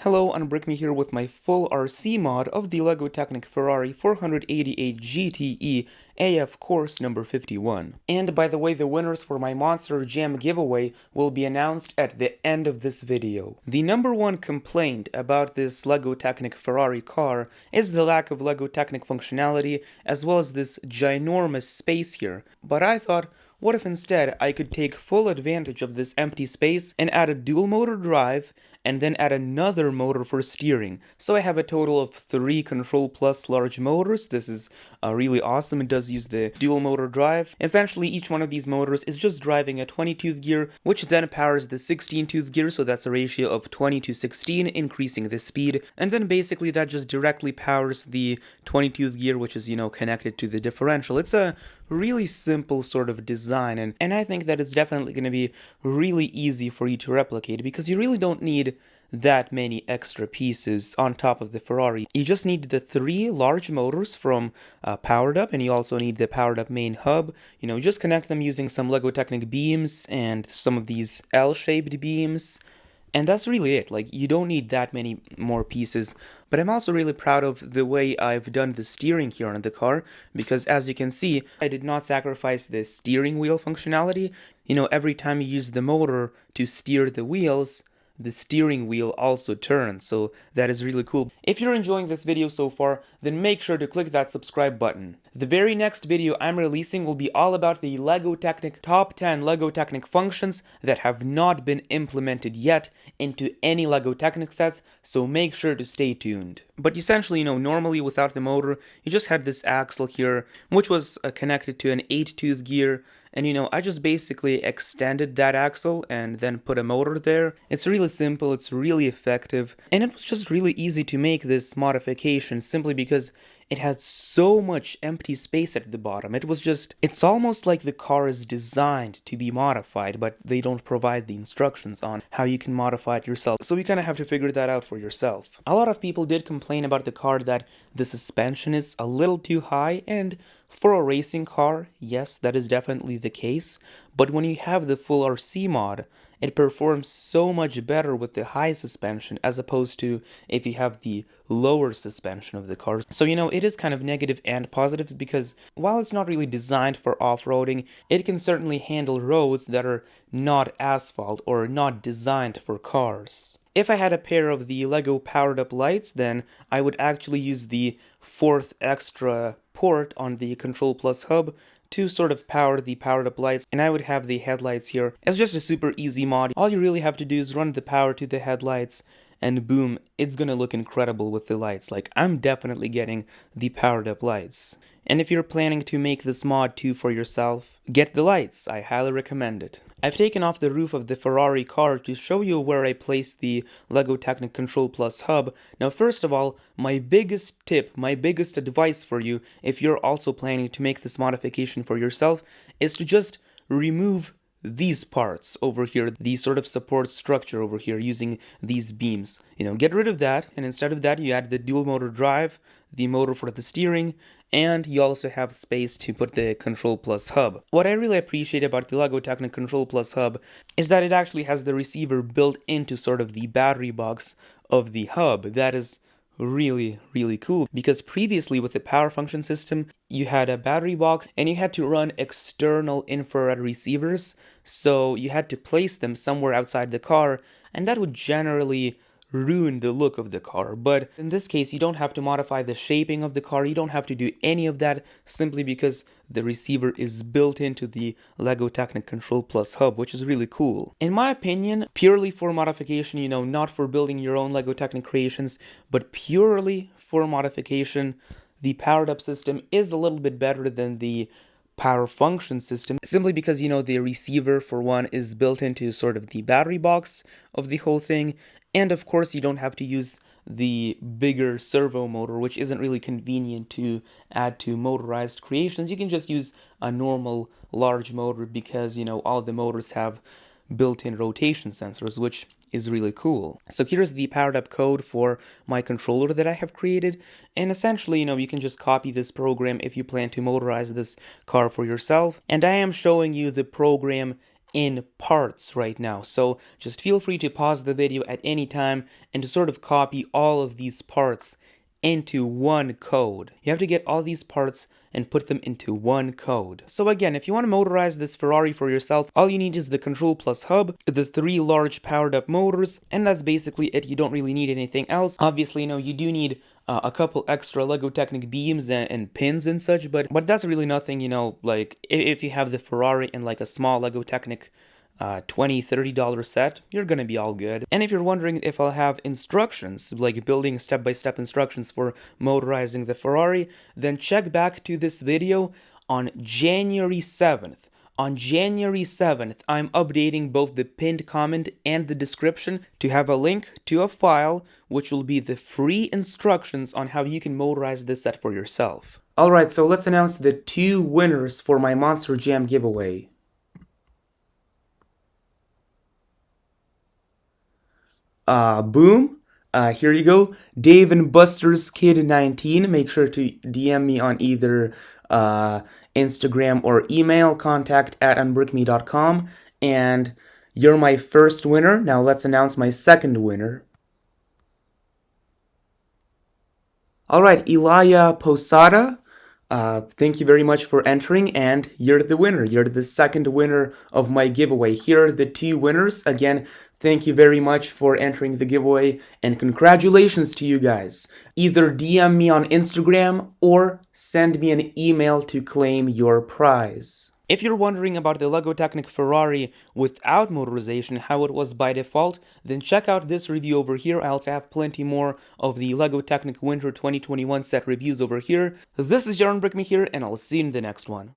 Hello, Unbrick Me here with my full RC mod of the LEGO Technic Ferrari 488 GTE AF course number 51. And by the way, the winners for my Monster Jam giveaway will be announced at the end of this video. The number one complaint about this LEGO Technic Ferrari car is the lack of LEGO Technic functionality as well as this ginormous space here. But I thought, what if instead I could take full advantage of this empty space and add a dual motor drive and then add another motor for steering. So I have a total of 3 Control Plus large motors. This is really awesome. It does use the dual motor drive. Essentially, each one of these motors is just driving a 20-tooth gear, which then powers the 16-tooth gear, so that's a ratio of 20 to 16, increasing the speed. And then basically that just directly powers the 20-tooth gear, which is, connected to the differential. It's a really simple sort of design, and I think that it's definitely going to be really easy for you to replicate, because you really don't need that many extra pieces on top of the Ferrari. You just need the 3 large motors from Powered Up, and you also need the Powered Up main hub. Just connect them using some LEGO Technic beams and some of these L-shaped beams. And that's really it. You don't need that many more pieces. But I'm also really proud of the way I've done the steering here on the car, because as you can see, I did not sacrifice the steering wheel functionality. Every time you use the motor to steer the wheels, the steering wheel also turns, so that is really cool. If you're enjoying this video so far, then make sure to click that subscribe button. The very next video I'm releasing will be all about the LEGO Technic top 10 LEGO Technic functions that have not been implemented yet into any LEGO Technic sets, so make sure to stay tuned. But essentially, normally without the motor, you just had this axle here, which was connected to an 8-tooth gear. And I just basically extended that axle and then put a motor there. It's really simple, it's really effective, and it was just really easy to make this modification simply because it had so much empty space at the bottom. It's almost like the car is designed to be modified, but they don't provide the instructions on how you can modify it yourself. So you kind of have to figure that out for yourself. A lot of people did complain about the car that the suspension is a little too high, and for a racing car, yes, that is definitely the case. But when you have the full RC mod, it performs so much better with the high suspension as opposed to if you have the lower suspension of the car. So it is kind of negative and positives, because while it's not really designed for off-roading, it can certainly handle roads that are not asphalt or not designed for cars. If I had a pair of the LEGO Powered Up lights, then I would actually use the 4th extra port on the Control Plus hub to sort of power the Powered Up lights, and I would have the headlights here. It's just a super easy mod. All you really have to do is run the power to the headlights, and boom, it's gonna look incredible with the lights. I'm definitely getting the Powered Up lights. And if you're planning to make this mod too for yourself, get the lights. I highly recommend it. I've taken off the roof of the Ferrari car to show you where I placed the LEGO Technic Control Plus hub. Now, first of all, my biggest tip, my biggest advice for you, if you're also planning to make this modification for yourself, is to just remove these parts over here, the sort of support structure over here, using these beams. Get rid of that, and instead of that, you add the dual motor drive, the motor for the steering, and you also have space to put the Control Plus hub. What I really appreciate about the LEGO Technic Control Plus hub is that it actually has the receiver built into sort of the battery box of the hub. That is really, really cool, because previously with the power function system, you had a battery box and you had to run external infrared receivers, so you had to place them somewhere outside the car, and that would generally ruin the look of the car. But in this case, you don't have to modify the shaping of the car, you don't have to do any of that, simply because the receiver is built into the LEGO Technic Control Plus hub, which is really cool. In my opinion, purely for modification, not for building your own LEGO Technic creations, but purely for modification, the Powered Up system is a little bit better than the power function system, simply because the receiver, for one, is built into sort of the battery box of the whole thing, and of course you don't have to use the bigger servo motor, which isn't really convenient to add to motorized creations. You can just use a normal large motor, because all the motors have built-in rotation sensors, which is really cool. So here's the Powered Up code for my controller that I have created, and essentially, you can just copy this program if you plan to motorize this car for yourself. And I am showing you the program in parts right now. So just feel free to pause the video at any time and to sort of copy all of these parts into one code. You have to get all these parts and put them into one code. So again, if you want to motorize this Ferrari for yourself, all you need is the control plus hub, the 3 large powered up motors, and that's basically it. You don't really need anything else. Obviously, you do need a couple extra LEGO Technic beams and pins and such, but that's really nothing, like if you have the Ferrari and like a small LEGO Technic $20-$30 set, you're gonna be all good. And if you're wondering if I'll have instructions, like building step-by-step instructions for motorizing the Ferrari, then check back to this video on January 7th. On January 7th, I'm updating both the pinned comment and the description to have a link to a file which will be the free instructions on how you can motorize this set for yourself. Alright, so let's announce the 2 winners for my Monster Jam giveaway. Boom. Here you go. Dave and Buster's Kid 19. Make sure to DM me on either Instagram or email, contact@unbrickme.com. And you're my first winner. Now let's announce my second winner. Alright, Elia Posada. Thank you very much for entering, and you're the winner. You're the second winner of my giveaway. Here are the 2 winners. Again, thank you very much for entering the giveaway, and congratulations to you guys. Either DM me on Instagram or send me an email to claim your prize. If you're wondering about the LEGO Technic Ferrari without motorization, how it was by default, then check out this review over here. I also have plenty more of the LEGO Technic Winter 2021 set reviews over here. This is Unbrick Me here, and I'll see you in the next one.